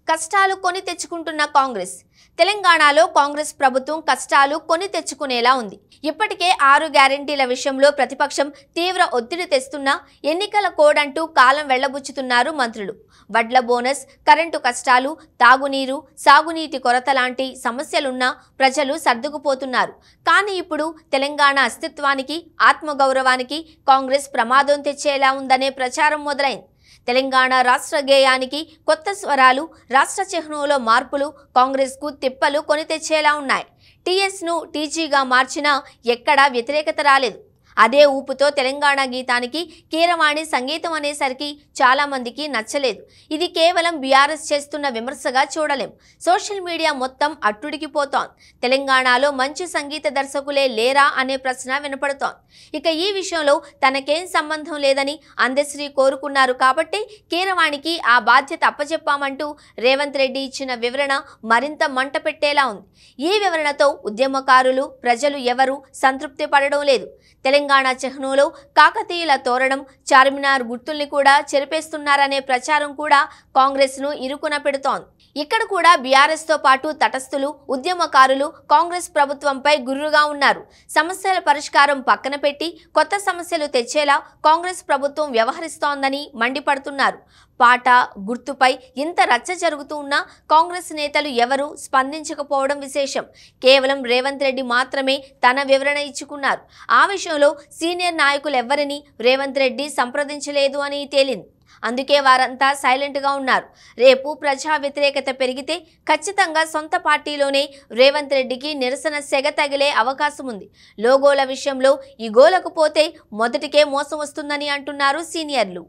కష్టాలు కొని తెచ్చుకుంటున్న కాంగ్రెస్. తెలంగాణలో కాంగ్రెస్ ప్రభుత్వం కష్టాలు కొని తెచ్చుకునేలా ఉంది. ఇప్పటికే 6 గ్యారెంటీల విషయంలో ప్రతిపక్షం తీవ్ర ఒత్తిడి తెస్తున్నా ఎన్నికల కోడ్ అంటూ కాలం వెళ్లబుచ్చుతున్నారు మంత్రులు. వడ్ల బోనస్, కరెంటు కష్టాలు, తాగునీరు, సాగునీటి కొరత లాంటి సమస్యలున్నా ప్రజలు సర్దుకుపోతున్నారు. కానీ ఇప్పుడు తెలంగాణ అస్తిత్వానికి, ఆత్మగౌరవానికి కాంగ్రెస్ ప్రమాదం తెచ్చేలా ఉందనే ప్రచారం మొదలైంది. తెలంగాణ రాష్ట్ర గేయానికి కొత్త స్వరాలు, రాష్ట్ర చిహ్నంలో మార్పులు కాంగ్రెస్కు తిప్పలు కొని తెచ్చేలా ఉన్నాయి. టీఎస్ను టీజీగా మార్చినా ఎక్కడా వ్యతిరేకత రాలేదు. అదే ఊపుతో తెలంగాణ గీతానికి కీరవాణి సంగీతం అనేసరికి చాలా మందికి నచ్చలేదు. ఇది కేవలం బీఆర్ఎస్ చేస్తున్న విమర్శగా చూడలేం. సోషల్ మీడియా మొత్తం అట్టుడికిపోతోంది. తెలంగాణలో మంచి సంగీత దర్శకులే లేరా అనే ప్రశ్న వినపడుతోంది. ఇక ఈ విషయంలో తనకేం సంబంధం లేదని అందశ్రీ కోరుకున్నారు కాబట్టి కీరవాణికి ఆ బాధ్యత అప్పచెప్పామంటూ రేవంత్ రెడ్డి ఇచ్చిన వివరణ మరింత మంట పెట్టేలా ఉంది. ఈ వివరణతో ఉద్యమకారులు, ప్రజలు ఎవరూ సంతృప్తి పడడం లేదు. తెలంగాణ చిహ్నంలో కాకతీయుల తోరణం, చార్మినార్ గుర్తుల్ని కూడా చెరిపేస్తున్నారనే ప్రచారం కూడా కాంగ్రెస్ను ఇరుకున పెడుతోంది. ఇక్కడ కూడా బీఆర్ఎస్తో పాటు తటస్థులు, ఉద్యమకారులు కాంగ్రెస్ ప్రభుత్వంపై గుర్రుగా ఉన్నారు. సమస్యల పరిష్కారం పక్కన పెట్టి కొత్త సమస్యలు తెచ్చేలా కాంగ్రెస్ ప్రభుత్వం వ్యవహరిస్తోందని మండిపడుతున్నారు. పాట, గుర్తుపై ఇంత రచ్చ జరుగుతూ ఉన్నా కాంగ్రెస్ నేతలు ఎవరూ స్పందించకపోవడం విశేషం. కేవలం రేవంత్ రెడ్డి మాత్రమే తన వివరణ ఇచ్చుకున్నారు. ఆ విషయంలో సీనియర్ నాయకులెవ్వరినీ రేవంత్ రెడ్డి సంప్రదించలేదు అని తేలింది. అందుకే వారంతా సైలెంట్గా ఉన్నారు. రేపు ప్రజా వ్యతిరేకత పెరిగితే ఖచ్చితంగా సొంత పార్టీలోనే రేవంత్ రెడ్డికి నిరసన సెగ తగిలే అవకాశం ఉంది. లోగోల విషయంలో ఈ గోలకు పోతే మొదటికే మోసం వస్తుందని అంటున్నారు సీనియర్లు.